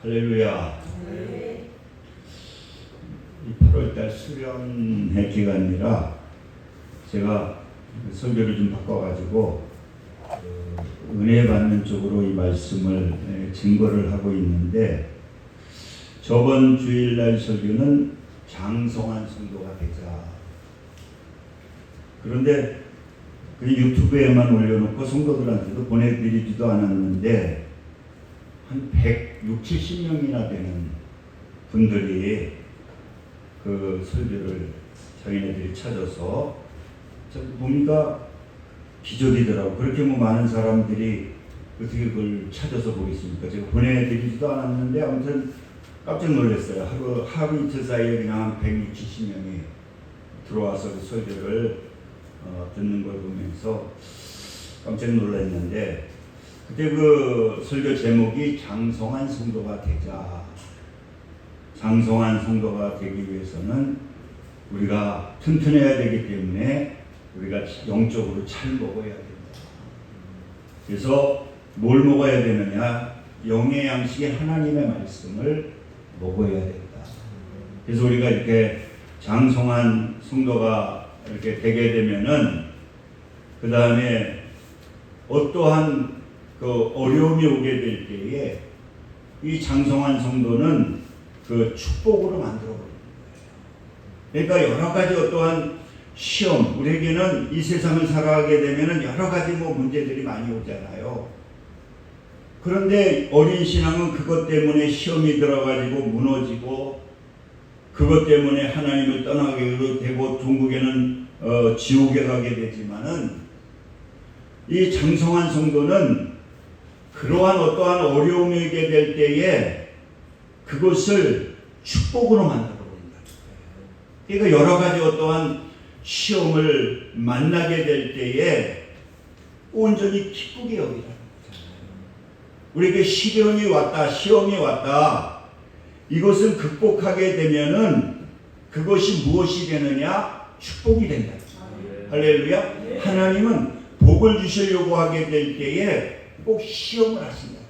할렐루야. 네. 이 8월달 수련회 기간이라 제가 설교를 좀 바꿔가지고 은혜 받는 쪽으로 이 말씀을 증거를 하고 있는데, 저번 주일날 설교는 장성한 성도가 되자. 그런데 그 유튜브에만 올려놓고 성도들한테도 보내드리지도 않았는데 한 160, 70명이나 되는 분들이 그 설교를 자기네들이 찾아서 보니까 기적이더라고. 그렇게 많은 사람들이 어떻게 그걸 찾아서 보겠습니까? 제가 보내드리지도 않았는데 아무튼 깜짝 놀랐어요. 하루 이틀 사이에 그냥 160, 70명이 들어와서 그 설교를 듣는 걸 보면서 깜짝 놀랐는데, 그때 그 설교 제목이 장성한 성도가 되자. 장성한 성도가 되기 위해서는 우리가 튼튼해야 되기 때문에 우리가 영적으로 잘 먹어야 된다. 그래서 뭘 먹어야 되느냐? 영의 양식의 하나님의 말씀을 먹어야 된다. 그래서 우리가 이렇게 장성한 성도가 이렇게 되게 되면은 그 다음에 어떠한 그 어려움이 오게 될 때에 이 장성한 성도는 그 축복으로 만들어 버립니다. 그러니까 여러 가지 어떠한 시험, 우리에게는 이 세상을 살아가게 되면은 여러 가지 문제들이 많이 오잖아요. 그런데 어린 신앙은 그것 때문에 시험이 들어가지고 무너지고, 그것 때문에 하나님을 떠나게 되고 종국에는 지옥에 가게 되지만은, 이 장성한 성도는 그러한 어떠한 어려움이 오게 될 때에 그것을 축복으로 만들어 버린다. 그러니까 여러 가지 어떠한 시험을 만나게 될 때에 온전히 기쁘게 여기라는 거잖아요. 우리에게 시련이 왔다, 시험이 왔다. 이것을 극복하게 되면은 그것이 무엇이 되느냐? 축복이 된다. 할렐루야. 하나님은 복을 주시려고 하게 될 때에 꼭 시험을 하신다.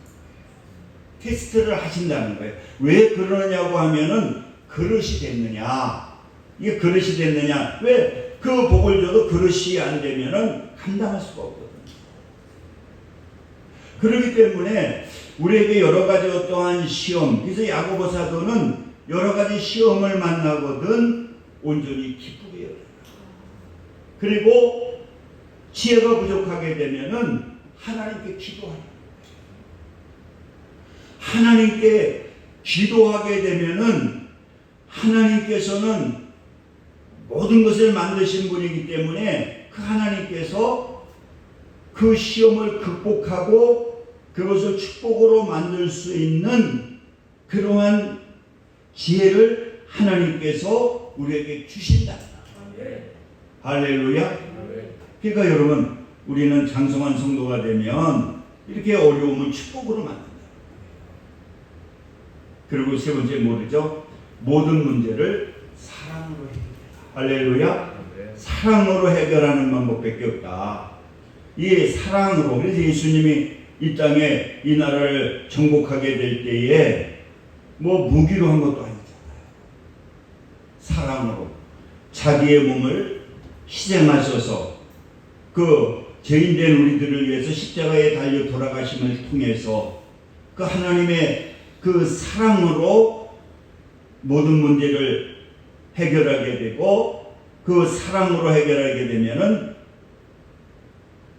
테스트를 하신다는 거예요. 왜 그러냐고 하면은 그릇이 됐느냐. 이게 그릇이 됐느냐. 왜 그 복을 줘도 그릇이 안 되면은 감당할 수가 없거든요. 그렇기 때문에 우리에게 여러 가지 어떠한 시험, 그래서 야고보 사도는 여러 가지 시험을 만나거든 온전히 기쁘게 여겨라. 그리고 지혜가 부족하게 되면은 하나님께 기도하라. 하나님께 기도하게 되면은 하나님께서는 모든 것을 만드신 분이기 때문에 그 하나님께서 그 시험을 극복하고 그것을 축복으로 만들 수 있는 그러한 지혜를 하나님께서 우리에게 주신다. 할렐루야. 그러니까 여러분, 우리는 장성한 성도가 되면 이렇게 어려움을 축복으로 만든다. 그리고 세 번째 뭐죠? 모든 문제를 사랑으로 해결해라. 할렐루야. 사랑으로 해결하는 방법밖에 없다. 이 사랑으로. 그래서 예수님이 이 땅에 이 나라를 정복하게 될 때에 무기로 한 것도 아니잖아요. 사랑으로 자기의 몸을 희생하셔서 그 죄인된 우리들을 위해서 십자가에 달려 돌아가심을 통해서 그 하나님의 그 사랑으로 모든 문제를 해결하게 되고, 그 사랑으로 해결하게 되면은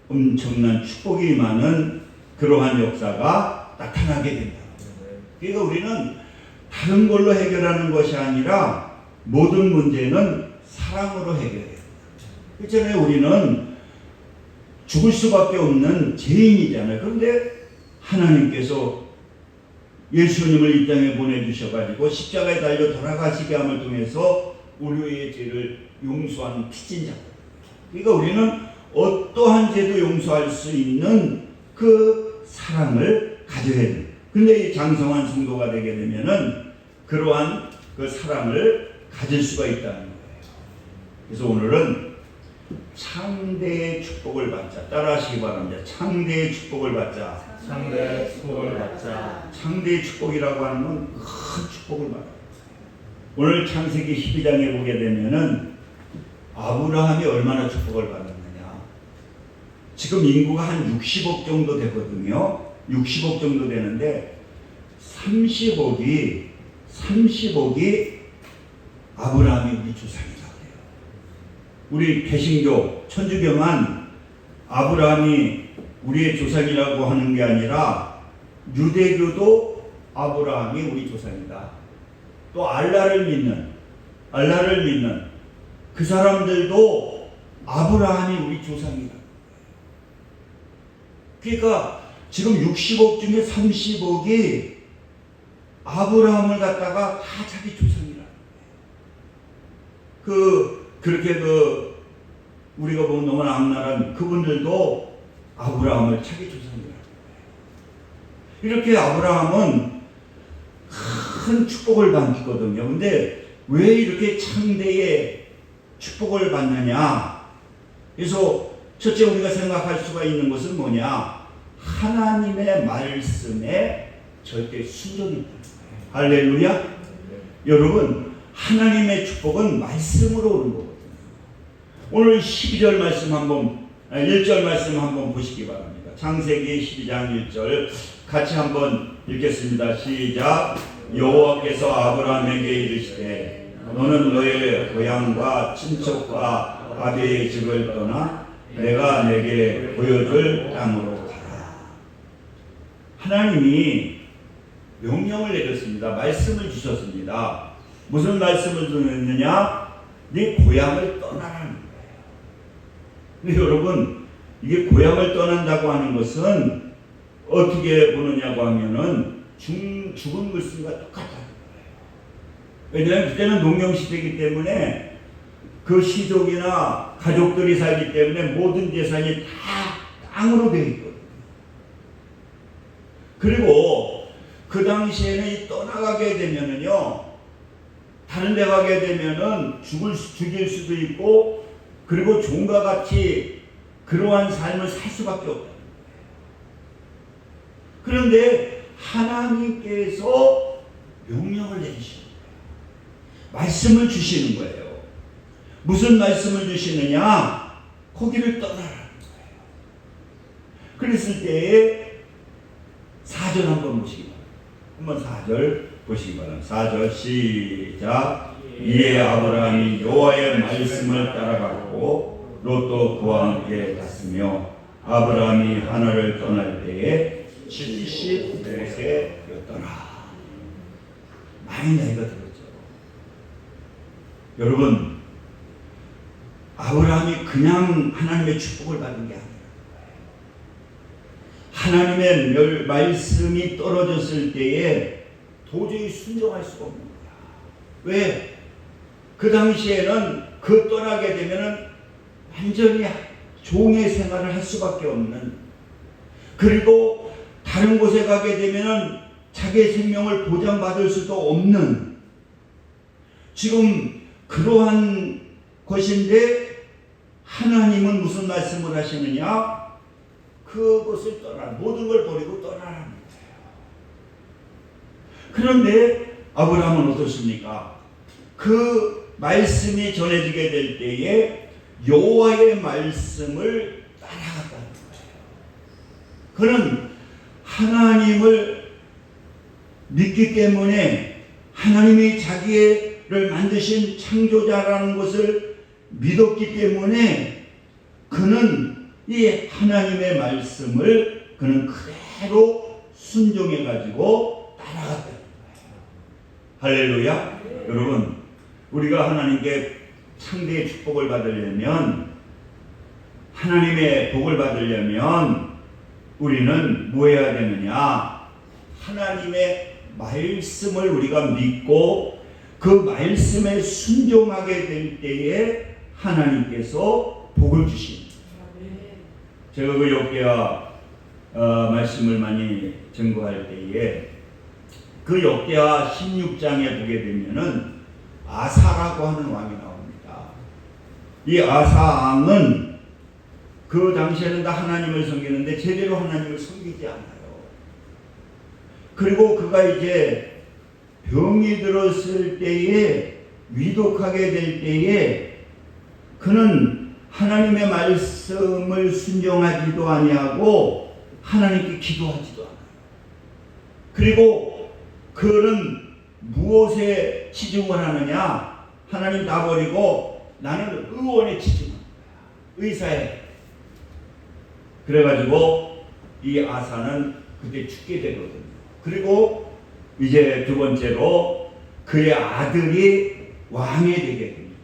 엄청난 축복이 임하는 그러한 역사가 나타나게 된다. 그러니까 우리는 다른 걸로 해결하는 것이 아니라 모든 문제는 사랑으로 해결해야 된다. 그렇잖아요. 우리는 죽을 수밖에 없는 죄인이잖아요. 그런데 하나님께서 예수님을 이 땅에 보내주셔가지고 십자가에 달려 돌아가시게 함을 통해서 우리의 죄를 용서하는 피진자. 그러니까 우리는 어떠한 죄도 용서할 수 있는 그 사랑을 가져야 돼요. 근데 이 장성한 성도가 되게 되면은 그러한 그 사랑을 가질 수가 있다는 거예요. 그래서 오늘은 창대의 축복을 받자. 따라하시기 바랍니다. 창대의 축복을 받자. 상대의 축복을 받자. 상대의 축복이라고 하는 건 큰 축복을 말합니다. 오늘 창세기 12장에 보게 되면은 아브라함이 얼마나 축복을 받았느냐. 지금 인구가 한 60억 정도 되거든요. 60억 정도 되는데 30억이 아브라함이 우리 조상이라고 해요. 우리 개신교 천주교만 아브라함이 우리의 조상이라고 하는 게 아니라 유대교도 아브라함이 우리 조상이다. 또 알라를 믿는 그 사람들도 아브라함이 우리 조상이다. 그러니까 지금 60억 중에 30억이 아브라함을 갖다가 다 자기 조상이라는 거예요. 그렇게 우리가 보면 너무나 악랄한 그분들도 아브라함을 자기 조상이라는 거예요. 이렇게 아브라함은 큰 축복을 받거든요. 근데 왜 이렇게 창대의 축복을 받느냐? 그래서 첫째 우리가 생각할 수가 있는 것은 뭐냐? 하나님의 말씀에 절대 순종이 있다는 거예요. 할렐루야. 여러분, 하나님의 축복은 말씀으로 오는 거거든요. 오늘 12절 말씀 1절 말씀 한번 보시기 바랍니다. 창세기 12장 1절 같이 한번 읽겠습니다. 시작. 여호와께서 아브라함에게 이르시되 너는 너의 고향과 친척과 아비의 집을 떠나 내가 내게 보여줄 땅으로 가라. 하나님이 명령을 내렸습니다. 말씀을 주셨습니다. 무슨 말씀을 주셨느냐? 네 고향을 떠나라는 거예요. 근데 여러분, 이게 고향을 떠난다고 하는 것은 어떻게 보느냐고 하면은 죽은 물순과 똑같다는 거예요. 왜냐하면 그때는 농경시대이기 때문에 그 시족이나 가족들이 살기 때문에 모든 재산이 다 땅으로 되어 있거든요. 그리고 그 당시에는 이 떠나가게 되면은요, 다른 데 가게 되면은 죽일 수도 있고, 그리고 종과 같이 그러한 삶을 살 수밖에 없다는 거예요. 그런데 하나님께서 명령을 내리시는 거예요. 말씀을 주시는 거예요. 무슨 말씀을 주시느냐? 거기를 떠나라는 거예요. 그랬을 때에 4절 한번 보시기 바랍니다. 한번 4절 보시기 바랍니다. 4절 시작. 이에 아브라함이 여호와의 말씀을 따라갔고 롯도 그와 함께 갔으며 아브라함이 하나를 떠날 때에 75세였더라. 많이 나이가 들었죠. 여러분, 아브라함이 그냥 하나님의 축복을 받은 게 아니라 하나님의 말씀이 떨어졌을 때에 도저히 순종할 수가 없는 거야. 왜? 그 당시에는 그 떠나게 되면은 완전히 종의 생활을 할 수밖에 없는, 그리고 다른 곳에 가게 되면은 자기의 생명을 보장받을 수도 없는, 지금 그러한 것인데 하나님은 무슨 말씀을 하시느냐? 그것을 모든 걸 버리고 떠나라는 거예요. 그런데 아브라함은 어떻습니까? 그 말씀이 전해지게 될 때에 여호와의 말씀을 따라갔다는 거예요. 그는 하나님을 믿기 때문에 하나님이 자기를 만드신 창조자라는 것을 믿었기 때문에 그는 이 하나님의 말씀을 그는 그대로 순종해 가지고 따라갔다는 거예요. 할렐루야. 여러분, 우리가 하나님께 상대의 축복을 받으려면, 하나님의 복을 받으려면 우리는 뭐 해야 되느냐? 하나님의 말씀을 우리가 믿고 그 말씀에 순종하게 될 때에 하나님께서 복을 주십니다. 제가 그 역대하 말씀을 많이 증거할 때에 그 역대하 16장에 보게 되면은 아사라고 하는 왕이 나옵니다. 이 아사 왕은 그 당시에는 다 하나님을 섬기는데 제대로 하나님을 섬기지 않아요. 그리고 그가 이제 병이 들었을 때에 위독하게 될 때에 그는 하나님의 말씀을 순종하지도 아니하고 하나님께 기도하지도 않아요. 그리고 그는 무엇에 치중을 하느냐? 하나님 다 버리고 나는 의원에 치중하는 거야. 의사에. 그래가지고 이 아사는 그때 죽게 되거든요. 그리고 이제 두 번째로 그의 아들이 왕이 되게 됩니다.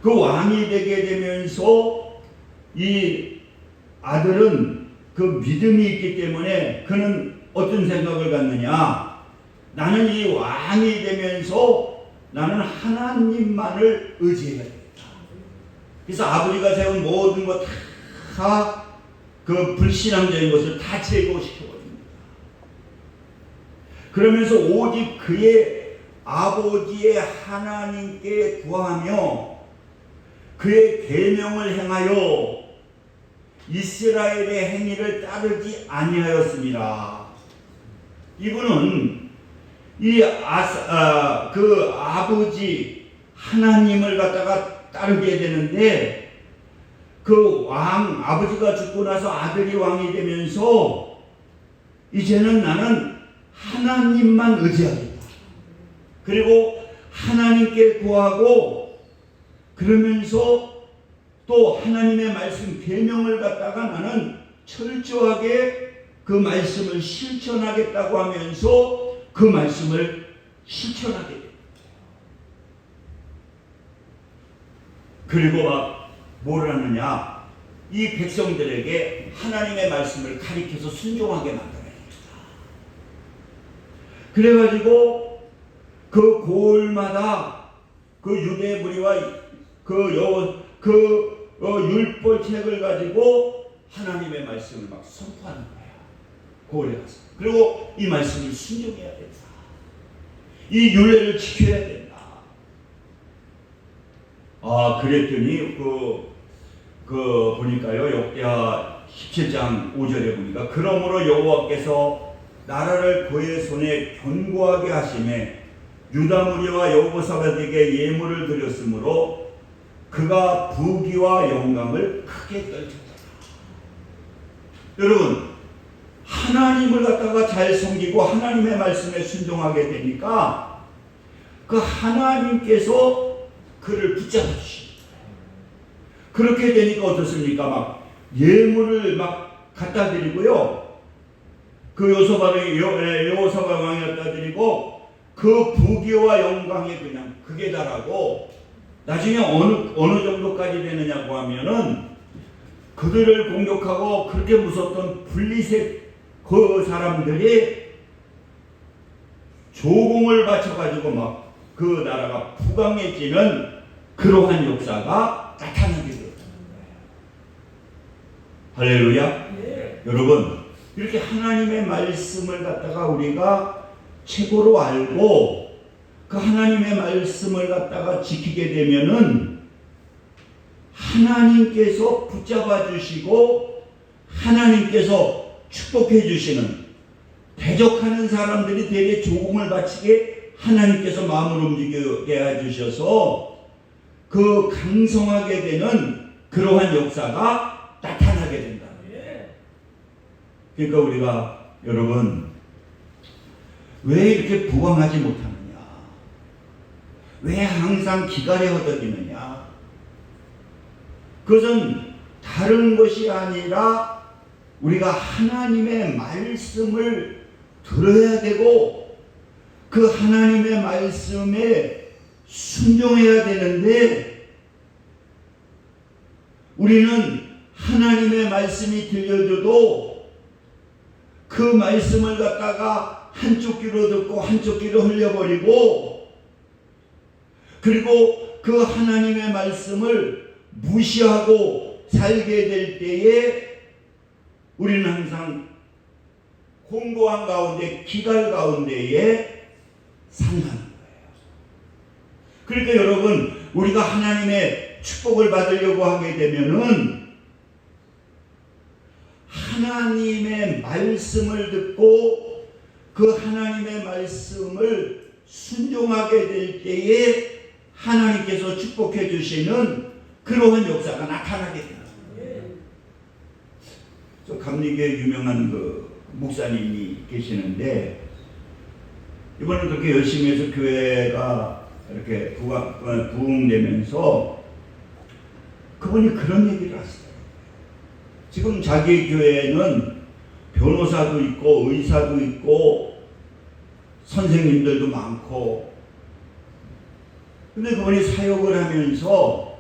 그 왕이 되게 되면서 이 아들은 그 믿음이 있기 때문에 그는 어떤 생각을 갖느냐? 나는 이 왕이 되면서 나는 하나님만을 의지해야 된다. 그래서 아버지가 세운 모든 것 다 그 불신앙적인 것을 다 제거시켜버립니다. 그러면서 오직 그의 아버지의 하나님께 구하며 그의 계명을 행하여 이스라엘의 행위를 따르지 아니하였습니다. 이분은 그 아버지 하나님을 갖다가 따르게 되는데 그 아버지가 죽고 나서 아들이 왕이 되면서 이제는 나는 하나님만 의지하겠다. 그리고 하나님께 구하고 그러면서 또 하나님의 말씀 계명을 갖다가 나는 철저하게 그 말씀을 실천하겠다고 하면서 그 말씀을 실천하게 됩니다. 그리고 막 뭘 하느냐? 이 백성들에게 하나님의 말씀을 가리켜서 순종하게 만들어냅니다. 그래가지고 그 고을마다 그 유대 무리와 율법책을 가지고 하나님의 말씀을 막 선포하는 거예요. 고을에 가서. 그리고 이 말씀을 순종해야 된다. 이 율례를 지켜야 된다. 그랬더니 보니까요, 역대하 17장 5절에 보니까 그러므로 여호와께서 나라를 그의 손에 견고하게 하심에 유다 무리와 여호사밧에게 예물을 드렸으므로 그가 부귀와 영광을 크게 떨쳤다. 여러분, 하나님을 갖다가 잘 섬기고 하나님의 말씀에 순종하게 되니까 그 하나님께서 그를 붙잡아 주십니다. 그렇게 되니까 어떻습니까? 막 예물을 막 갖다 드리고요. 그 여호사밧 왕이 갖다 드리고 그 부귀와 영광에 그냥 극에 달하고 나중에 어느 정도까지 되느냐고 하면은 그들을 공격하고 그렇게 무섭던 블리셋 그 사람들이 조공을 바쳐가지고 막 그 나라가 부강해지는 그러한 역사가 나타나게 되었다는 거예요. 할렐루야. 네. 여러분, 이렇게 하나님의 말씀을 갖다가 우리가 최고로 알고 그 하나님의 말씀을 갖다가 지키게 되면은 하나님께서 붙잡아 주시고 하나님께서 축복해 주시는 대적하는 사람들이 되게 조공을 바치게 하나님께서 마음을 움직이게 해주셔서 그 강성하게 되는 그러한 역사가 나타나게 된다. 그러니까 우리가 여러분 왜 이렇게 부강하지 못하느냐? 왜 항상 기갈에 허덕이느냐? 그것은 다른 것이 아니라 우리가 하나님의 말씀을 들어야 되고 그 하나님의 말씀에 순종해야 되는데 우리는 하나님의 말씀이 들려줘도 그 말씀을 갖다가 한쪽 귀로 듣고 한쪽 귀로 흘려버리고 그리고 그 하나님의 말씀을 무시하고 살게 될 때에 우리는 항상 공고한 가운데 기갈 가운데에 산다는 거예요. 그러니까 여러분 우리가 하나님의 축복을 받으려고 하게 되면은 하나님의 말씀을 듣고 그 하나님의 말씀을 순종하게 될 때에 하나님께서 축복해 주시는 그러한 역사가 나타나게 됩니다. 저 감리교회 유명한 그 목사님이 계시는데 이번에 그렇게 열심히 해서 교회가 이렇게 부흥되면서 그분이 그런 얘기를 하시더라고요. 지금 자기 교회에는 변호사도 있고 의사도 있고 선생님들도 많고, 근데 그분이 사역을 하면서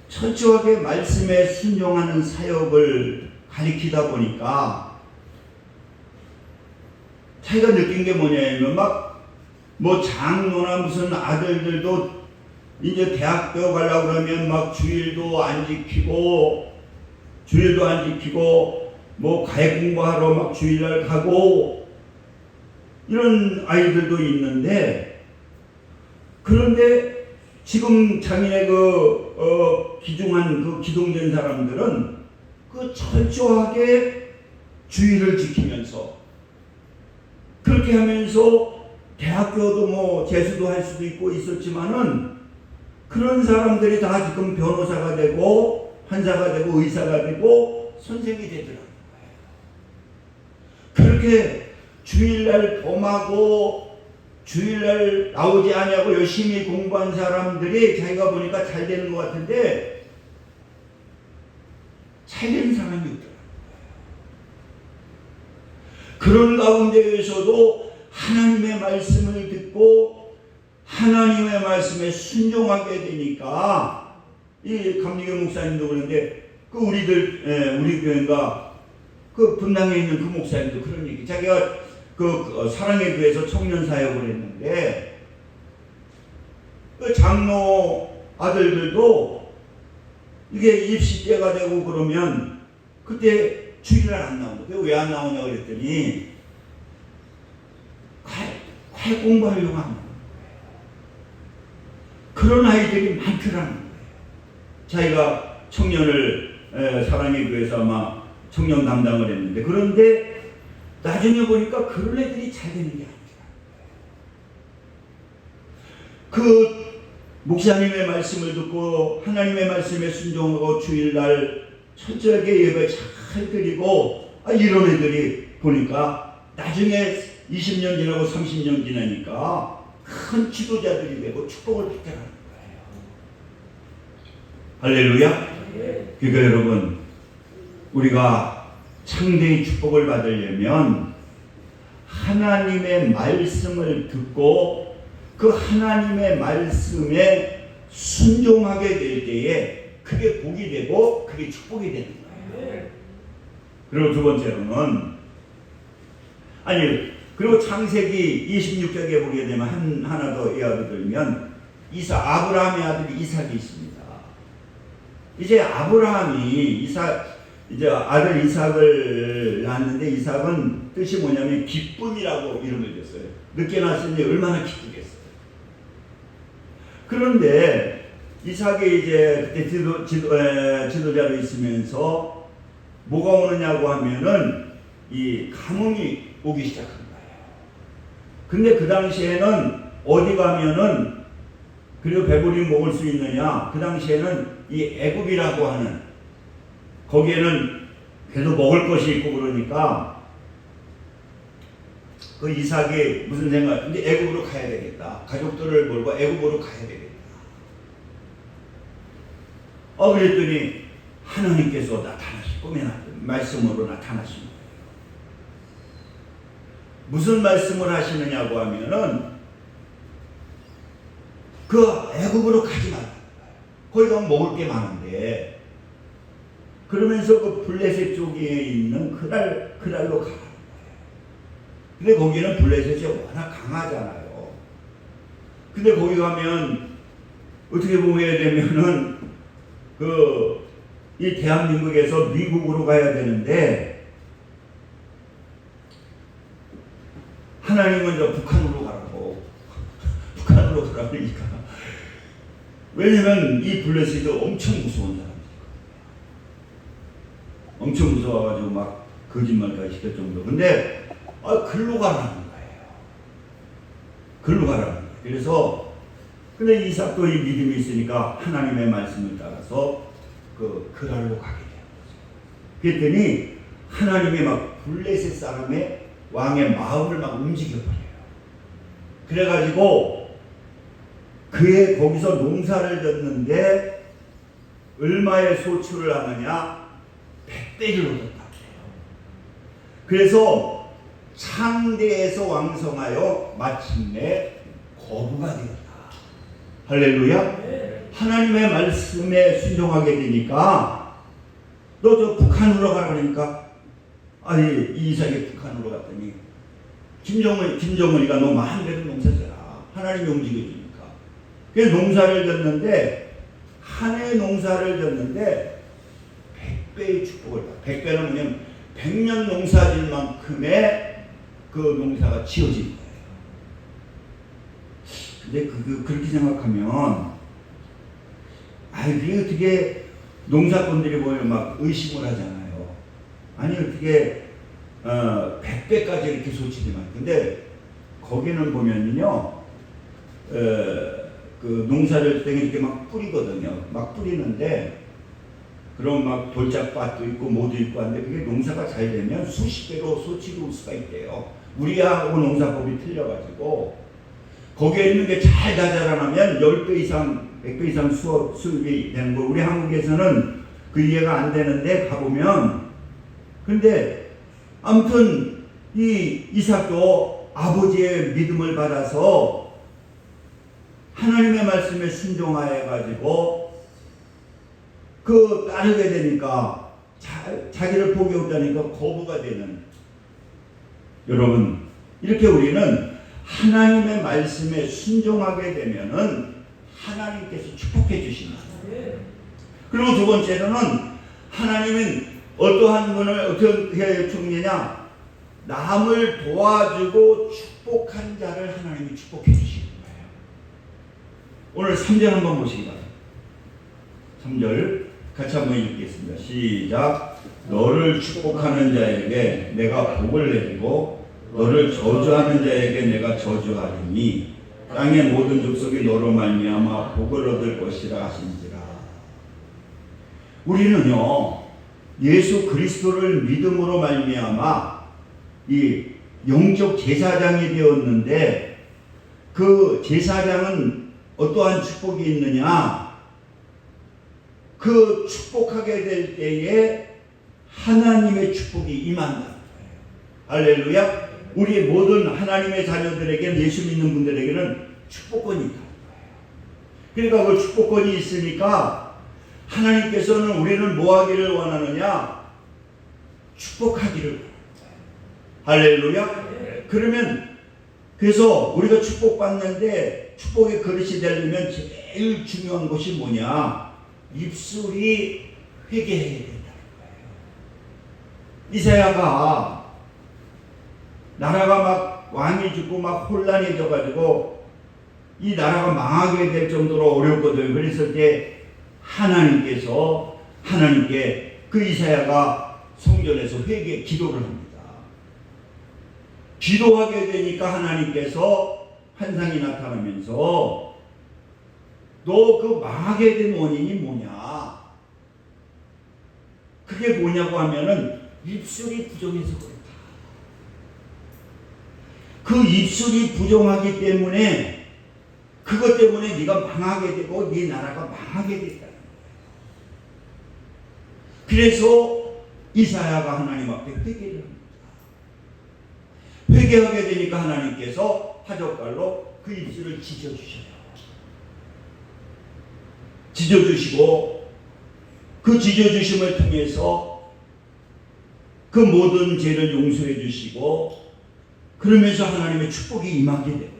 철저하게 말씀에 순종하는 사역을 가리키다 보니까 자기가 느낀 게 뭐냐면 막 뭐 장로나 무슨 아들들도 이제 대학교 가려고 그러면 막 주일도 안 지키고 뭐 가해 공부하러 막 주일날 가고 이런 아이들도 있는데, 그런데 지금 자기네 기중한 그 기동된 사람들은 그 철저하게 주의를 지키면서 그렇게 하면서 대학교도 뭐 재수도 할 수도 있고 있었지만은 그런 사람들이 다 지금 변호사가 되고 판사가 되고 의사가 되고 선생이 되더라고요. 그렇게 주일날 범하고 주일날 나오지 않냐고 열심히 공부한 사람들이 자기가 보니까 잘 되는 것 같은데 잘 되는 사람이 없더라고요. 그런 가운데에서도 하나님의 말씀을 듣고 하나님의 말씀에 순종하게 되니까, 이 감리교 목사님도 그런데 우리 교회가 그 분당에 있는 그 목사님도 그런 얘기, 자기가 사랑의 교회에서 청년 사역을 했는데 그 장로 아들들도 이게 입시 때가 되고 그러면 그때 주일날 안 나오는데 왜 안 나오냐 그랬더니 과외 공부하려고 하는 거예요. 그런 아이들이 많더라는 거예요. 자기가 청년을 사랑의 교회에서 아마 청년 담당을 했는데, 그런데 나중에 보니까 그런 애들이 잘 되는 게 아니더라고요. 그 목사님의 말씀을 듣고 하나님의 말씀에 순종하고 주일날 철저하게 예배 잘 드리고 이런 애들이 보니까 나중에 20년 지나고 30년 지나니까 큰 지도자들이 되고 축복을 받더라는 거예요. 할렐루야. 그러니까 여러분, 우리가 창대의 축복을 받으려면 하나님의 말씀을 듣고 그 하나님의 말씀에 순종하게 될 때에 그게 복이 되고 그게 축복이 되는 거예요. 그리고 두 번째로는 그리고 창세기 26장에 보게 되면 하나 더 예화를 들면 아브라함의 아들이 이삭이 있습니다. 이제 아브라함이 이제 아들 이삭을 낳았는데, 이삭은 뜻이 뭐냐면 기쁨이라고 이름을 줬어요. 늦게 낳았으니 얼마나 기쁘겠어요. 그런데 이삭이 이제 그때 지도자로 있으면서 뭐가 오느냐고 하면은 이 가뭄이 오기 시작한 거예요. 근데 그 당시에는 어디 가면은 그리고 배부리 먹을 수 있느냐, 그 당시에는 이 애굽이라고 하는 거기에는 그래도 먹을 것이 있고 그러니까 그 이삭이 무슨 생각, 근데 애굽으로 가야 되겠다. 가족들을 몰고 애굽으로 가야 되겠다. 그랬더니 하나님께서 꿈에 말씀으로 나타나신 거예요. 무슨 말씀을 하시느냐고 하면은 그 애굽으로 가지 말라. 거기 가면 먹을 게 많은데, 그러면서 그 블레셋 쪽에 있는 그랄로 가라는 거예요. 근데 거기는 블레셋이 워낙 강하잖아요. 근데 거기 가면 어떻게 보게 되면은 이 대한민국에서 미국으로 가야 되는데 하나님은 저 북한으로 가라고 북한으로 가라니까. 왜냐면 이 블레셋이 엄청 무서운 사람이에요. 엄청 무서워가지고 막 거짓말까지 시킬 정도. 근데 글로 가라는 거예요. 글로 가라는 거예요. 그래서 근데 이삭도 이 믿음이 있으니까 하나님의 말씀을 따라서 그 그랄로 가게 돼요. 그랬더니 하나님이 막 블레셋 사람의 왕의 마음을 막 움직여버려요. 그래가지고 그의 거기서 농사를 졌는데 얼마의 소출을 하느냐? 100배를 얻었다. 그래서 창대에서 왕성하여 마침내 거부가 되었다. 할렐루야. 하나님의 말씀에 순종하게 되니까 너 저 북한으로 가라 그러니까 아니 이삭이 북한으로 갔더니 김정은이가 너 마음대로 농사 져라. 하나님이 움직여주니까. 그래서 농사를 졌는데 한 해 농사를 졌는데 100배의 축복을 받아. 100배는 뭐냐면 100년 농사질 만큼의 그 농사가 지어진 거예요. 근데 그렇게 생각하면 그게 어떻게 농사꾼들이 보면 막 의심을 하잖아요. 아니 어떻게 100배까지 이렇게 소치지만 근데 거기는 보면요 그 농사를 때 이렇게 막 뿌리거든요. 막 뿌리는데 그럼 막 돌짝밭도 있고 뭐도 있고 한데 그게 농사가 잘 되면 수십 배로 소치가 올 수가 있대요. 우리하고 농사법이 틀려가지고 거기에 있는 게 잘 다 자라나면 10배 이상 100배 이상 수입이 되는 거. 우리 한국에서는 그 이해가 안 되는데 가보면 근데 아무튼 이 이삭도 아버지의 믿음을 받아서 하나님의 말씀에 순종하여 가지고 그 따르게 되니까 자기를 포기하니까 거부가 되는 여러분 이렇게 우리는 하나님의 말씀에 순종하게 되면은 하나님께서 축복해 주신다. 그리고 두 번째로는 하나님은 어떠한 분을 어떻게 축복하느냐 남을 도와주고 축복한 자를 하나님이 축복해 주시는 거예요. 오늘 3절 한번 보시기 바랍니다. 3절 같이 한번 읽겠습니다. 시작. 너를 축복하는 자에게 내가 복을 내리고 너를 저주하는 자에게 내가 저주하리니 땅의 모든 족속이 너로 말미암아 복을 얻을 것이라 하신지라. 우리는요 예수 그리스도를 믿음으로 말미암아 이 영적 제사장이 되었는데 그 제사장은 어떠한 축복이 있느냐? 그 축복하게 될 때에 하나님의 축복이 임한다는 거예요. 할렐루야. 우리 모든 하나님의 자녀들에게는 예수 믿는 분들에게는 축복권이 있다는 거예요. 그러니까 그 축복권이 있으니까 하나님께서는 우리는 뭐 하기를 원하느냐? 축복하기를 원하는 거예요. 할렐루야. 그러면 그래서 우리가 축복받는데 축복의 그릇이 되려면 제일 중요한 것이 뭐냐? 입술이 회개해야 된다는 거예요. 이사야가 나라가 막 왕이 죽고 막 혼란해져 가지고 이 나라가 망하게 될 정도로 어렵거든요. 그래서 이제 하나님께 그 이사야가 성전에서 기도를 합니다. 기도하게 되니까 하나님께서 환상이 나타나면서 너 그 망하게 된 원인이 뭐냐? 그게 뭐냐고 하면은 입술이 부정해서 그렇다. 그 입술이 부정하기 때문에 그것 때문에 네가 망하게 되고 네 나라가 망하게 됐다는 거예요. 그래서 이사야가 하나님 앞에 회개를 합니다. 회개하게 되니까 하나님께서 화젓갈로 그 입술을 찢어주셔요. 찢어주시고 그 찢어주심을 통해서 그 모든 죄를 용서해 주시고 그러면서 하나님의 축복이 임하게 돼요.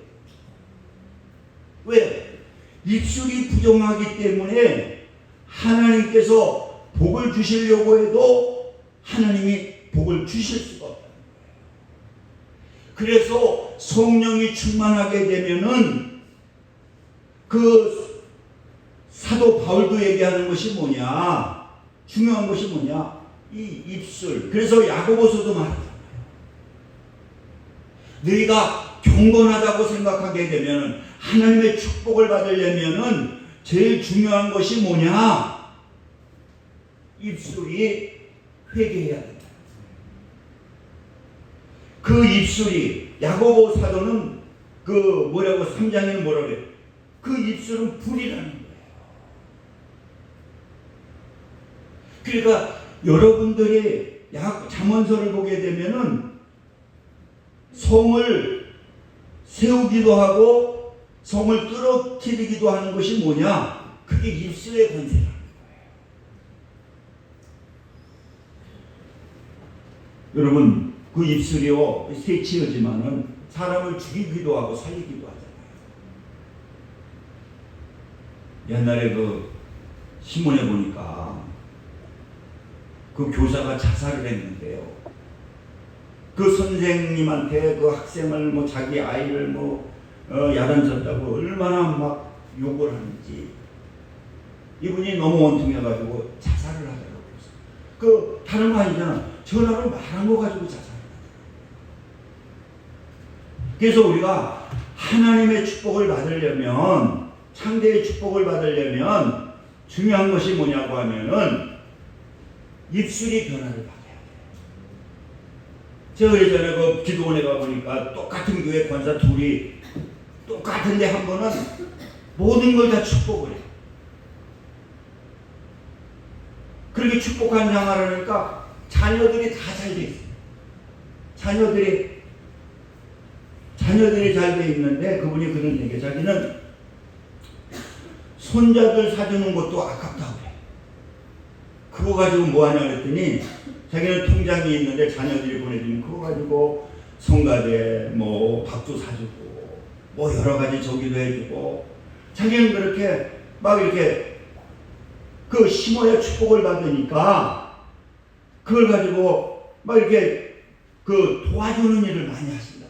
왜? 입술이 부정하기 때문에 하나님께서 복을 주시려고 해도 하나님이 복을 주실 수가 없다는 거예요. 그래서 성령이 충만하게 되면은 그 사도 바울도 얘기하는 것이 뭐냐? 중요한 것이 뭐냐? 이 입술. 그래서 야고보서도 말하잖아요. 너희가 경건하다고 생각하게 되면 하나님의 축복을 받으려면은 제일 중요한 것이 뭐냐? 입술이 회개해야 된다. 그 입술이 야고보 사도는 그 뭐라고 3장에는 뭐라고 그래? 그 입술은 불이라는 거예요. 그러니까 여러분들이 잠언서를 보게 되면은 성을 세우기도 하고 성을 떨어뜨리기도 하는 것이 뭐냐? 그게 입술의 권세라는 거예요. 여러분, 그 입술이요 새치어지만은 사람을 죽이기도 하고 살리기도 하잖아요. 옛날에 그 신문에 보니까 그 교사가 자살을 했는데요. 그 선생님한테 그 학생을 뭐 자기 아이를 뭐 야단쳤다고 얼마나 막 욕을 하는지 이분이 너무 원통해가지고 자살을 하더라고요. 그 다른 거 아니잖아. 전화로 말한 거 가지고 자살을 하더라고요. 그래서 우리가 하나님의 축복을 받으려면 상대의 축복을 받으려면 중요한 것이 뭐냐고 하면은 입술이 변화를 받아야 돼요. 제가 예전에 그 기도원에 가보니까 똑같은 교회 권사 둘이 똑같은데 한 번은 모든 걸 다 축복을 해요. 그렇게 축복한 생활을 하니까 자녀들이 다 잘 돼 있어요. 자녀들이 잘 돼 있는데 그분이 그런 얘기예요. 자기는 손자들 사주는 것도 아깝다고 그래. 그거 가지고 뭐 하냐 그랬더니 자기는 통장이 있는데 자녀들이 보내주면 그거 가지고 성가대 뭐 밥도 사주고 뭐 여러 가지 저기도 해주고 자기는 그렇게 막 이렇게 그 심어야 축복을 받으니까 그걸 가지고 막 이렇게 그 도와주는 일을 많이 하신다.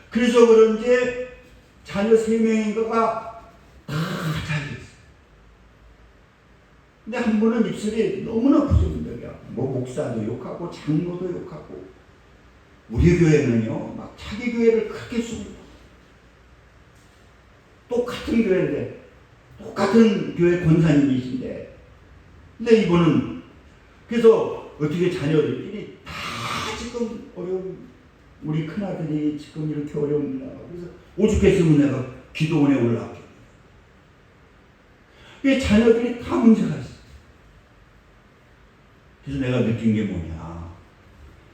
그래서 그런지 자녀 3명인가가 다 잘됐어요. 근데 한 분은 입술이 너무나 부정적이야. 뭐 목사도 욕하고 장로도 욕하고 우리 교회는요 막 자기 교회를 크게 쓰고 똑같은 교회인데 똑같은 교회 권사님이신데 근데 이분은 그래서 어떻게 자녀들끼리 다 지금 어려운 우리 큰아들이 지금 이렇게 어려움이나 그래서 오죽했으면 내가 기도원에 올라왔겠네. 이 자녀들이 다 문제가 있어. 그래서 내가 느낀 게 뭐냐.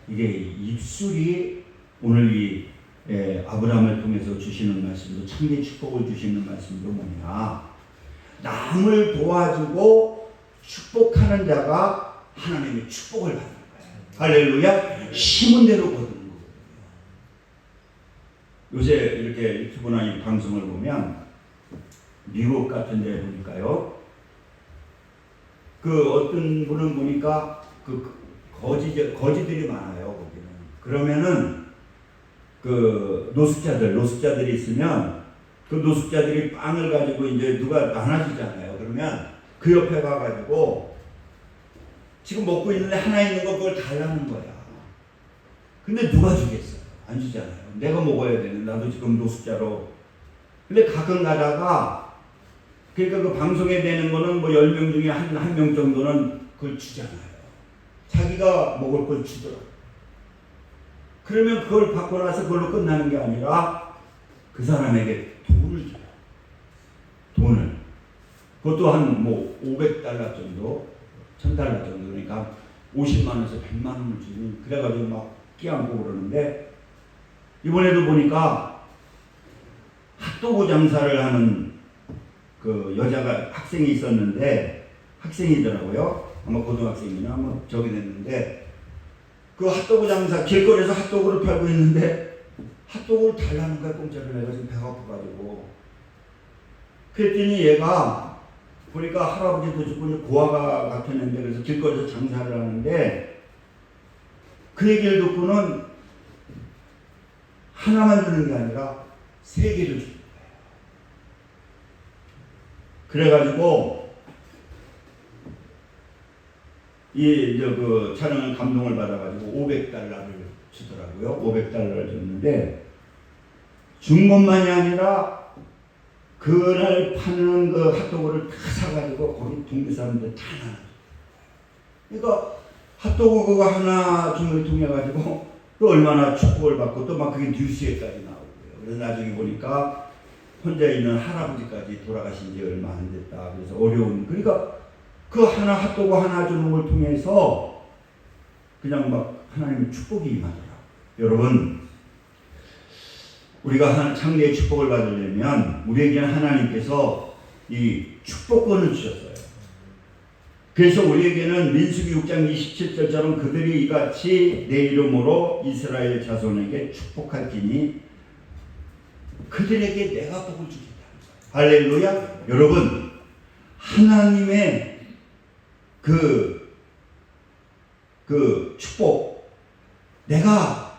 이게 입술이 오늘 이 아브라함을 통해서 주시는 말씀도 참된 축복을 주시는 말씀도 뭐냐. 남을 도와주고 축복하는 자가 하나님의 축복을 받는 거예요. 할렐루야. 심은 대로 거두는 거거든요. 요새 이렇게 유튜브나 이 방송을 보면 미국 같은 데 보니까요. 그 어떤 분은 보니까 그 거지들이 많아요. 거기는. 그러면은 그 노숙자들이 있으면 그 노숙자들이 빵을 가지고 이제 누가 나눠주잖아요. 그러면 그 옆에 가가지고 지금 먹고 있는데 하나 있는 거 그걸 달라는 거야. 근데 누가 주겠어요? 안 주잖아요. 내가 먹어야 되는 나도 지금 노숙자로. 근데 가끔 가다가 그러니까 그 방송에 되는 거는 뭐 10명 중에 한 명 정도는 그걸 주잖아요. 자기가 먹을 걸 주더라고요. 그러면 그걸 받고 나서 그걸로 끝나는 게 아니라 그 사람에게 돈을 줘요. 돈을. 그것도 한 뭐 500달러 정도, 1000달러 정도, 그러니까 50만 원에서 100만 원을 주면 그래가지고 막 끼안고 그러는데 이번에도 보니까 핫도그 장사를 하는 그 여자가 학생이 있었는데 학생이더라고요. 아마 고등학생이나 뭐 저기 됐는데 그 핫도그 장사 길거리에서 핫도그를 팔고 있는데 핫도그를 달라는 거야. 공짜로. 내가 지금 배가 고파가지고 그랬더니 얘가 보니까 할아버지도 죽고 고아가 같았는데 그래서 길거리에서 장사를 하는데 그 얘기를 듣고는 하나만 주는 게 아니라 3개를 주는 거예요. 그래가지고 그 촬영을 감동을 받아가지고 500달러를 주더라고요. 500달러를 줬는데 준 것만이 아니라 그날 파는 그 핫도그를 다 사가지고 거기 동네 사람들 다 나눠. 그러니까 핫도그 그거 하나 주문을 통해 가지고 또 얼마나 축복을 받고 또 막 그게 뉴스에까지 나오고요. 그래서 나중에 보니까 혼자 있는 할아버지까지 돌아가신 지 얼마 안 됐다. 그래서 어려운, 그러니까 그 하나 핫도그 하나 주는 걸 통해서 그냥 막 하나님의 축복이 임하더라. 여러분, 우리가 창대의 축복을 받으려면 우리에게는 하나님께서 이 축복권을 주셨어요. 그래서 우리에게는 민수기 6장 27절처럼 그들이 이같이 내 이름으로 이스라엘 자손에게 축복할지니 그들에게 내가 복을 주겠다. 할렐루야. 여러분, 하나님의 그 축복, 내가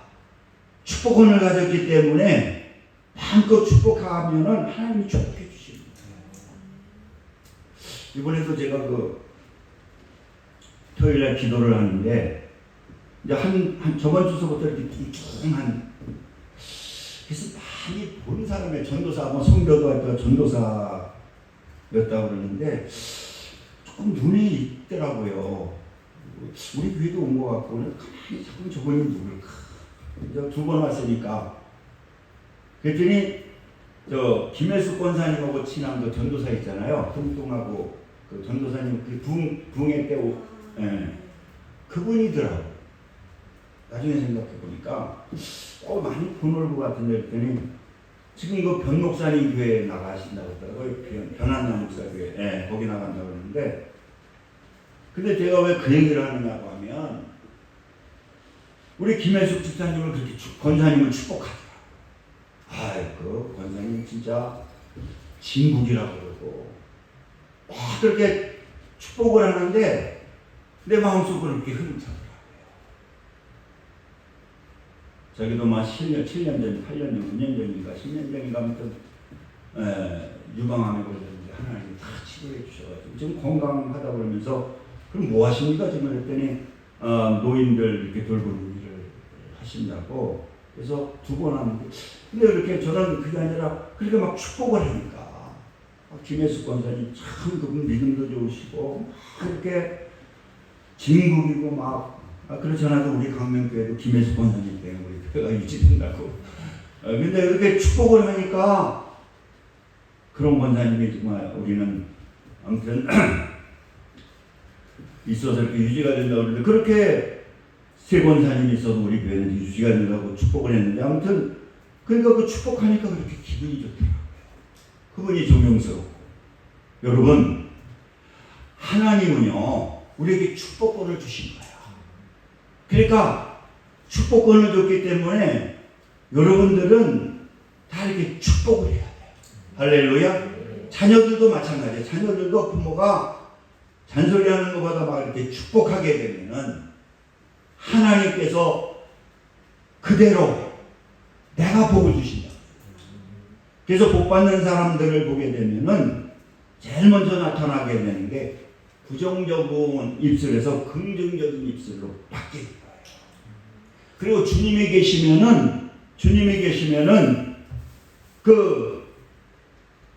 축복권을 가졌기 때문에 마음껏 축복하면은 하나님이 축복해 주십니다. 이번에도 제가 토요일날 기도를 하는데 이제 저번 주서부터 이렇게 뚱뚱한, 그래서 많이 본 사람의 전도사, 성교도 할 때가 전도사였다고 그러는데 조금 눈에 익더라고요. 우리 교회도 온 것 같고 가만히 자꾸 저분이 누굴까? 이제 2번 왔으니까 그랬더니 김혜숙 권사님하고 친한 그 전도사 있잖아요. 뚱뚱하고 그 전도사님 그 붕의 때 그분이더라고. 나중에 생각해 보니까 많이 보는 것 같은데 그랬더니 지금 이거 변 목사님 교회에 나가신다고 하더라고요. 변한나 목사 교회, 거기 나간다고 그러는데, 근데 제가 왜 그 얘기를 하느냐고 하면 우리 김혜숙 집사님을 그렇게 권사님을 축복하더라. 그 권사님 진짜 진국이라고 그러고 막 그렇게 축복을 하는데 내 마음속으로 그렇게 흐름차더라고요. 저기도 막 7년 전, 8년 전, 9년 전인가 10년 전인가 아무튼 유방암에 걸렸는데 하나님이 다 치료해 주셔가지고 지금 건강하다 그러면서 그럼 뭐 하십니까? 지금 그랬더니 노인들 이렇게 돌보는 일을 하신다고. 그래서 2번 하는데, 근데 이렇게 저는 그게 아니라 그렇게 막 축복을 하니까 김혜숙 권사님 참 그분 믿음도 좋으시고 그렇게 진국이고 막 그렇지 않아도 우리 강명교회도 김혜숙 권사님 때문에 우리 교회가 유지된다고. 근데 이렇게 축복을 하니까 그런 권사님이 정말 우리는 아무튼 있어서 이렇게 유지가 된다고 그러는데, 그렇게 세 권사님이 있어도 우리 교회는 유지가 된다고 축복을 했는데, 아무튼 그러니까 그 축복하니까 그렇게 기분이 좋더라고요. 그분이 존경스럽고. 여러분, 하나님은요 우리에게 축복권을 주신 거예요. 그러니까 축복권을 줬기 때문에 여러분들은 다 이렇게 축복을 해야 돼요. 할렐루야. 자녀들도 마찬가지예요. 자녀들도 부모가 잔소리하는 것보다 막 이렇게 축복하게 되면은 하나님께서 그대로 내가 복을 주신다. 그래서 복 받는 사람들을 보게 되면은 제일 먼저 나타나게 되는 게 부정적인 입술에서 긍정적인 입술로 바뀌는 거예요. 그리고 주님이 계시면은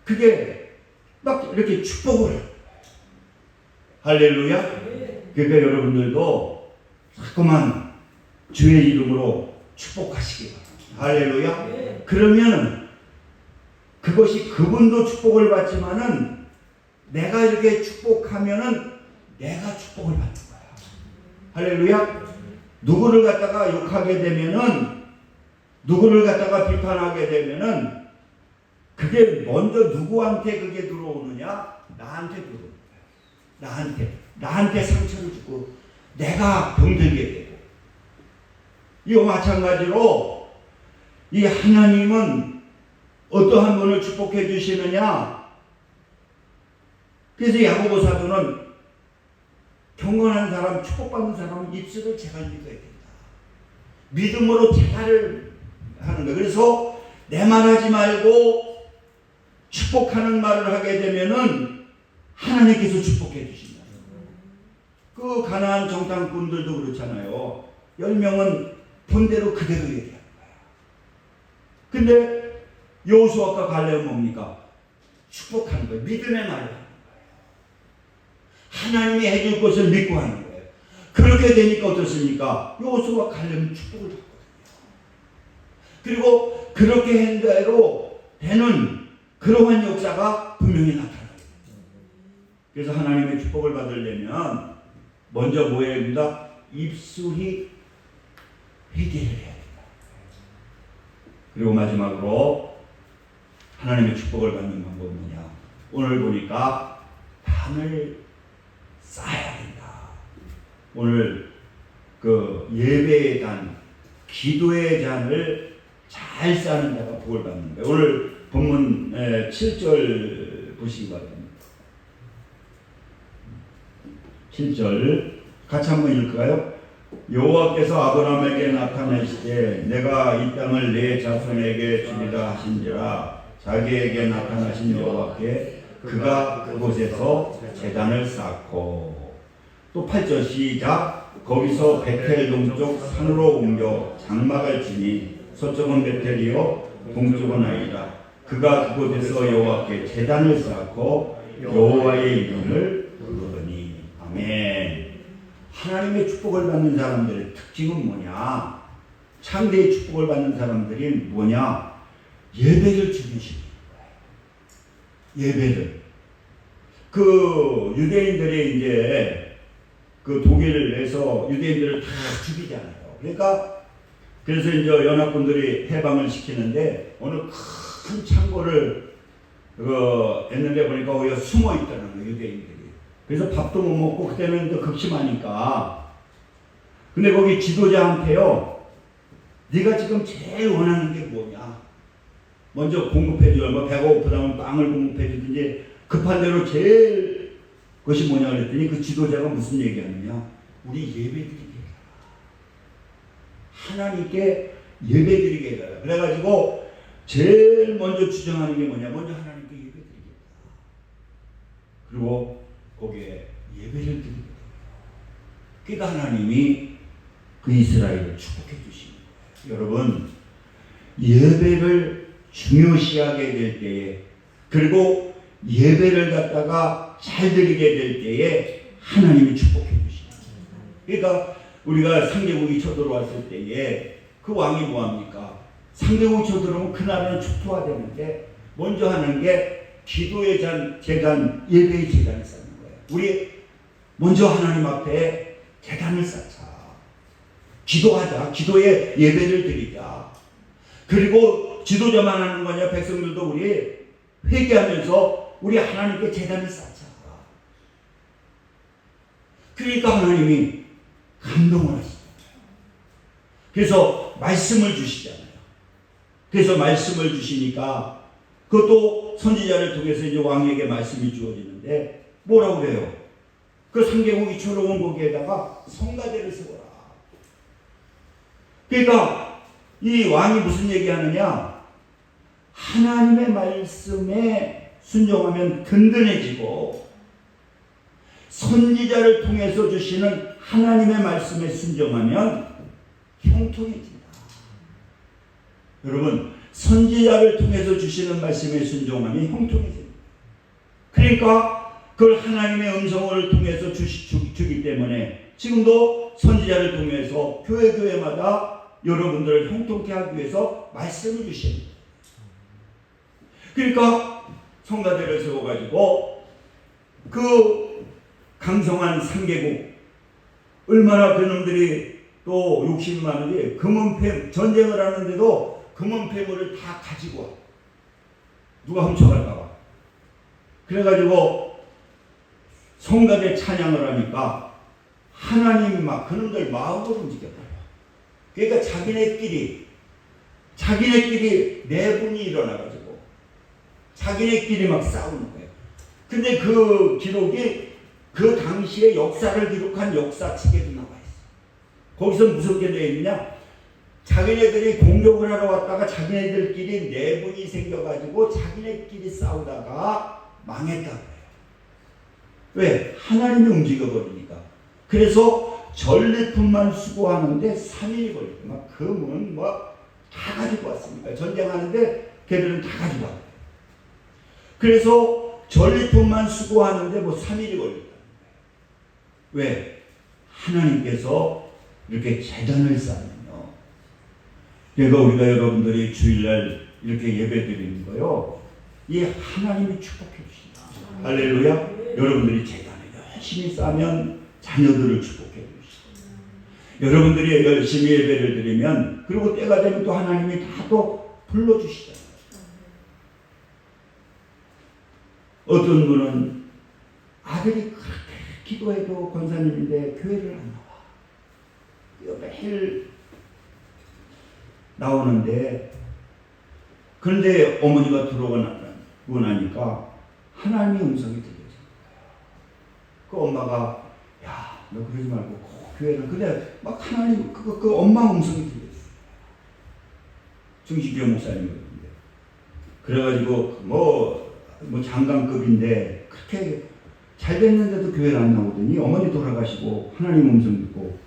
그게 막 이렇게 축복을 해요. 할렐루야. 그러니까 여러분들도 자꾸만 주의 이름으로 축복하시기 바랍니다. 할렐루야. 그러면 그것이 그분도 축복을 받지만은 내가 이렇게 축복하면은 내가 축복을 받는 거야. 할렐루야. 누구를 갖다가 욕하게 되면은, 누구를 갖다가 비판하게 되면은 그게 먼저 누구한테 그게 들어오느냐? 나한테 들어오는 거야. 나한테 상처를 주고 내가 병들게 되고. 이와 마찬가지로 이 하나님은 어떠한 분을 축복해 주시느냐? 그래서 야고보 사도는 경건한 사람, 축복받는 사람은 입술을 제갈 믿어야 된다. 믿음으로 제갈을 하는 거예요. 그래서 내 말하지 말고 축복하는 말을 하게 되면은 하나님께서 축복해 주신다. 그 가나안 정탐꾼들도 그렇잖아요. 10명은 본대로 그대로 얘기하는 거야. 근데 여호수아과 갈렙은 뭡니까? 축복하는 거예요. 믿음의 말을 하는 거예요. 하나님이 해줄 것을 믿고 하는 거예요. 그렇게 되니까 어떻습니까? 여호수아와 갈렙은 축복을 받거든요. 그리고 그렇게 한 대로 되는 그러한 역사가 분명히 나타나요. 그래서 하나님의 축복을 받으려면 먼저 뭐 해야 됩니다? 입술이 회개를 해야 됩니다. 그리고 마지막으로 하나님의 축복을 받는 방법은 뭐냐? 오늘 보니까 단을 쌓아야 된다. 오늘 그 예배의 단, 기도의 잔을 잘 쌓는 자가 복을 받는 거예요. 오늘 본문 7절 보시기 바랍니다. 7절 같이 한번 읽을까요? 여호와께서 아브라함에게 나타나시되 내가 이 땅을 내 자손에게 주리라 하신지라 자기에게 나타나신 여호와께 그가 그곳에서 제단을 쌓고 또 8절 시작 거기서 베텔 동쪽 산으로 옮겨 장막을 치니 서쪽은 베텔이요 동쪽은 아이라 그가 그곳에서 여호와께 제단을 쌓고 여호와의 이름을 부르더니 아멘. 하나님의 축복을 받는 사람들의 특징은 뭐냐? 상대의 축복을 받는 사람들이 뭐냐? 예배를 즐기시는 거예요. 예배를. 그 유대인들이 이제 그 독일에서 유대인들을 다 죽이잖아요. 그러니까 그래서 이제 연합군들이 해방을 시키는데 어느 큰 창고를 했는데 보니까 거기가 숨어 있다는 거예요, 유대인들이. 그래서 밥도 못 먹고 그때는 또 극심하니까. 근데 거기 지도자한테요, 네가 지금 제일 원하는 게 뭐냐? 먼저 공급해줘요. 뭐 배가 고프다면 빵을 공급해주든지 급한 대로 제일 그것이 뭐냐 그랬더니 그 지도자가 무슨 얘기하느냐? 우리 예배드리게 해라. 하나님께 예배드리게 해라. 그래가지고 제일 먼저 주장하는 게 뭐냐? 먼저 하나님께 예배드리겠다. 그리고 거기에 예배를 드리게 돼요. 그러니까 하나님이 그 이스라엘을 축복해 주시는 거예요. 여러분, 예배를 중요시하게 될 때에 그리고 예배를 갖다가 잘 드리게 될 때에 하나님이 축복해 주시는 거예요. 그러니까 우리가 상대국이 쳐들어왔을 때에 그 왕이 뭐합니까? 상대국이 쳐들어오면 그 나라는 초토화되는데 먼저 하는 게 기도의 제단, 예배의 제단을 쌓는 거예요. 우리 먼저 하나님 앞에 제단을 쌓자. 기도하자. 기도에 예배를 드리자. 그리고 지도자만 하는 거냐? 백성들도 우리 회개하면서 우리 하나님께 제단을 쌓자. 그러니까 하나님이 감동을 하시잖아요. 그래서 말씀을 주시잖아요. 그래서 말씀을 주시니까 그것도 선지자를 통해서 이제 왕에게 말씀이 주어지는데 뭐라고 그래요? 그 상계국이 쳐들어온 거기에다가 성가대를 세워라. 그러니까 이 왕이 무슨 얘기하느냐? 하나님의 말씀에 순종하면 든든해지고 선지자를 통해서 주시는 하나님의 말씀에 순종하면 형통해진다. 여러분, 선지자를 통해서 주시는 말씀에 순종하면 형통해집니다. 그러니까 그걸 하나님의 음성을 통해서 주기 때문에 지금도 선지자를 통해서 교회마다 여러분들을 형통케 하기 위해서 말씀을 주십니다. 그러니까 성가대를 세워가지고 그 강성한 상계국 얼마나 그놈들이 또 욕심이 많은지 금은패 전쟁을 하는데도 금은패물을 다 가지고 와. 누가 훔쳐갈까봐. 그래가지고 성가대 찬양을 하니까 하나님이 막 그놈들 마음을 움직여버려요. 그러니까 자기네끼리 내분이 일어나가지고 자기네끼리 막 싸우는 거예요. 근데 그 기록이 그 당시의 역사를 기록한 역사책에도 나와 있어요. 거기서 무섭게 되어 있느냐? 자기네들이 공격을 하러 왔다가 자기네들끼리 내분이 생겨가지고 자기네끼리 싸우다가 망했다고 해요. 왜? 하나님이 움직여버리니까. 그래서 전리품만 수거하는데 3일이 걸렸어요. 막 금은 뭐 다 가지고 왔습니다. 전쟁하는데 걔들은 다 가지고 왔어요. 그래서 전리품만 수거하는데 뭐 3일이 걸렸다. 왜? 하나님께서 이렇게 재단을 쌓으면요. 그러니까 우리가 여러분들이 주일날 이렇게 예배 드리는 거요. 이 하나님이 축복해 주신다. 할렐루야. 여러분들이 재단을 열심히 쌓으면 자녀들을 축복해 주시고, 여러분들이 열심히 예배를 드리면, 그리고 때가 되면 또 하나님이 다 또 불러주시잖아요. 어떤 분은 아들이 그렇게 기도해도 권사님인데 교회를 안 나와. 매일 나오는데, 그런데 어머니가 들어오고 나니까 하나님의 음성이 들려요. 그 엄마가, 야, 너 그러지 말고 꼭 교회를. 근데 막 하나님, 그 엄마 음성이 들렸어요. 중시교회 목사님이거든요. 그래가지고 뭐 장관급인데 그렇게 잘 됐는데도 교회를 안 나오더니 어머니 돌아가시고 하나님 음성 듣고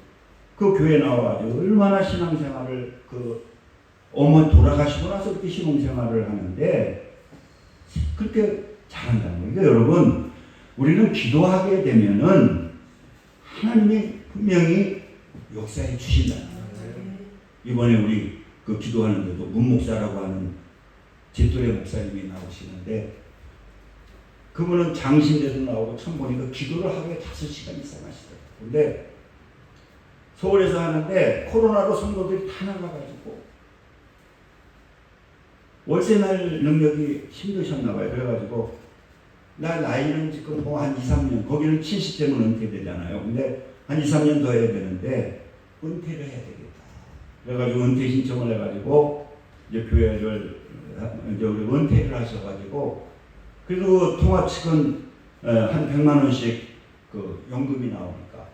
그 교회 나와가지고 얼마나 신앙생활을, 그 어머니 돌아가시고 나서 그렇게 신앙생활을 하는데 그렇게 잘한다는 거예요. 그러니까 여러분, 우리는 기도하게 되면은 하나님이 분명히 역사해 주신다는 거예요. 이번에 우리 그 기도하는데도 문목사라고 하는 제 또래 목사님이 나오시는데, 그분은 장신대도 나오고 참 보니까 기도를 하루에 5시간 이상 하시더라고요. 근데 서울에서 하는데 코로나로 성도들이 다 나가가지고 월세 날 능력이 힘드셨나 봐요. 그래가지고 나이는 지금 뭐 한 2, 3년, 거기는 70대면 은퇴되잖아요. 근데 한 2, 3년 더 해야 되는데 은퇴를 해야 되겠다. 그래가지고 은퇴 신청을 해가지고 이제 교회를 이제 은퇴를 하셔가지고, 그리고 통화 측은 한 100만 원씩 그 연금이 나오니까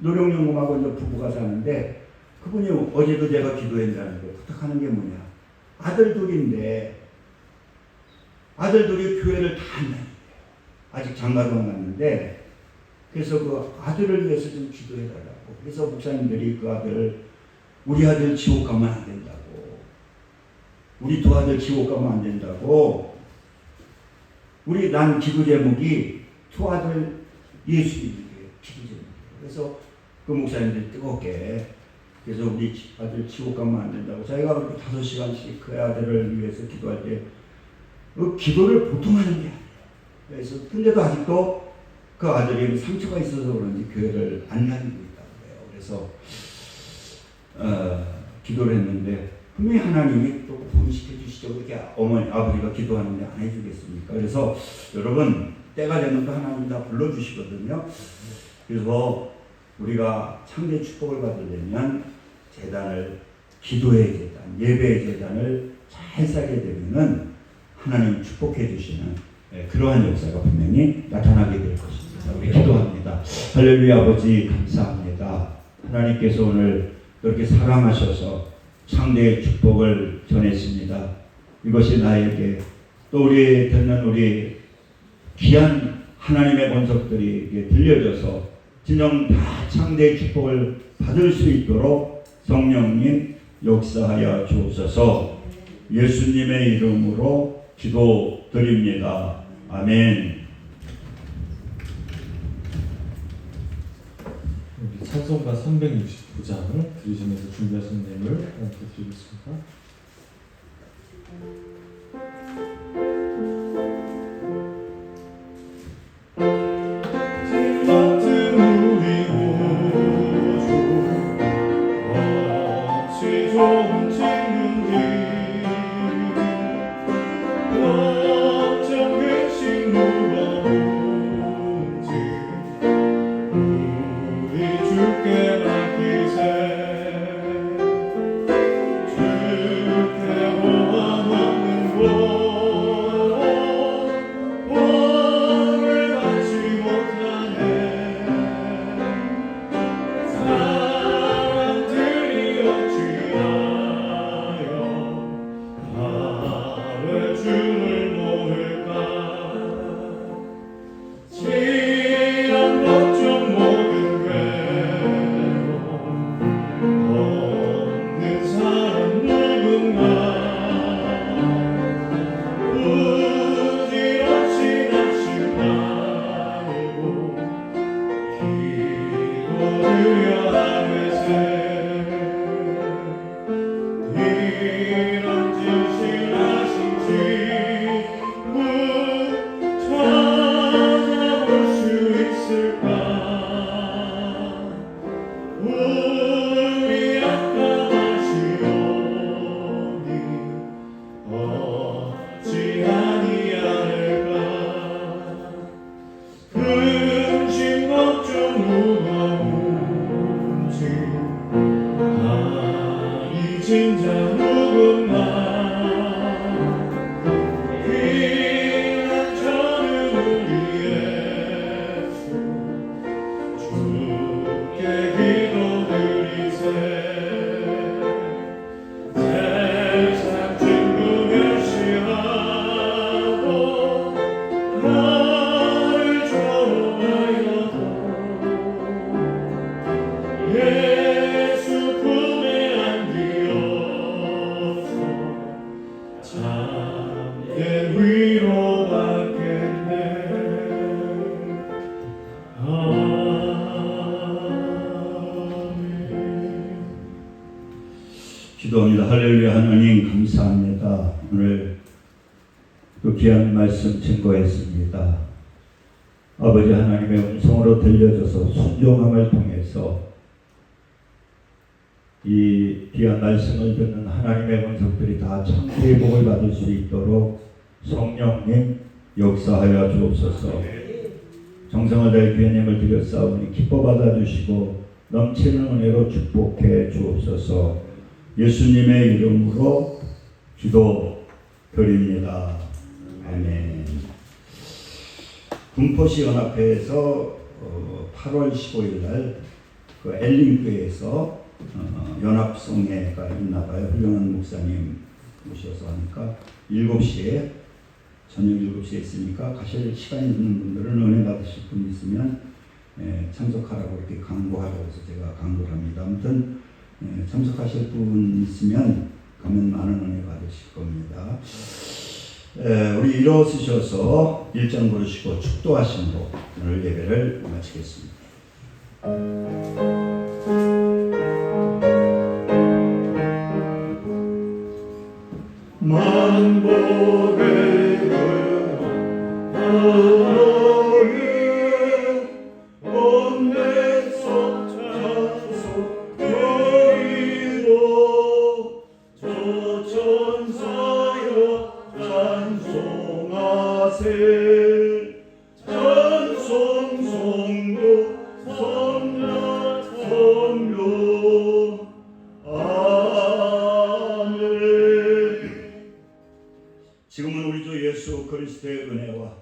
노령연금하고 이제 부부가 사는데, 그분이 어제도 제가 기도했다는데 부탁하는 게 뭐냐, 아들 둘인데 아들 둘이 교회를 다 안 다니대요. 아직 장가도 안 갔는데, 그래서 그 아들을 위해서 좀 기도해달라고. 그래서 목사님들이 그 아들, 우리 아들 지옥 가면 안 된다고, 우리 두 아들 지옥 가면 안 된다고, 난 기도 제목이 두 아들 예수 믿는 게 기도 제목이에요. 그래서 그 목사님들이 뜨겁게, 그래서 우리 아들 지옥 가면 안 된다고, 자기가 그렇게 5시간씩 그 아들을 위해서 기도할 때 그 기도를 보통 하는 게 아니에요. 그래서 근데도 아직도 그 아들이 상처가 있어서 그런지 교회를 안 다니고 있다고 해요. 그래서 기도를 했는데 분명히 하나님이 또 보시켜 주시죠. 그렇게 어머니 아버지가 기도하는데 안 해주겠습니까? 그래서 여러분, 때가 되면 또 하나님 다 불러주시거든요. 그래서 우리가 창대 축복을 받으려면 재단을, 기도의 재단, 예배의 재단을 잘 쌓게 되면은 하나님 축복해 주시는 그러한 역사가 분명히 나타나게 될 것입니다. 우리 기도합니다. 할렐루야. 아버지 감사합니다. 하나님께서 오늘 그렇게 사랑하셔서 창대의 축복을 전했습니다. 이것이 나에게, 또 우리 듣는 우리 귀한 하나님의 본석들이 들려져서 진정 다 창대의 축복을 받을 수 있도록 성령님 역사하여 주옵소서. 예수님의 이름으로 기도드립니다. 아멘. 우리 찬송가 369장 들으시면서 준비하신 내용을 함께 드리겠습니다. 주께 맡기세. 감사합니다. 오늘 그 귀한 말씀 증거했습니다. 아버지 하나님의 음성으로 들려줘서 순종함을 통해서 이 귀한 말씀을 듣는 하나님의 권속들이 다 참되의 복을 받을 수 있도록 성령님 역사하여 주옵소서. 정성을 다해 교회님을 드렸사오니 기뻐 받아주시고 넘치는 은혜로 축복해 주옵소서. 예수님의 이름으로 기도드립니다. 아멘. 군포시 연합회에서 8월 15일 날그 엘링교회에서 연합송회가 있나봐요. 훌륭한 목사님 모셔서 하니까 7시에 저녁 7시에 있으니까 가실 시간이 있는 분들은 은혜 받으실 분 있으면 참석하라고 이렇게 강구하라고 해서 제가 강구를 합니다. 아무튼 참석하실 분 있으면 가면 많은 은혜 받으실 겁니다. 우리 일어서셔서 1장 부르시고 축도하심으로 오늘 예배를 마치겠습니다. 만복의 지금은 우리 주 예수 그리스도의 은혜와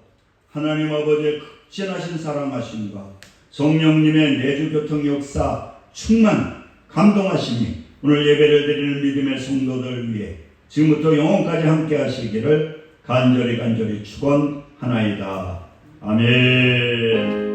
하나님 아버지의 극진하신 사랑하심과 성령님의 내주교통 역사 충만 감동하심이 오늘 예배를 드리는 믿음의 성도들 위해 지금부터 영원까지 함께 하시기를 간절히 축원하나이다. 아멘.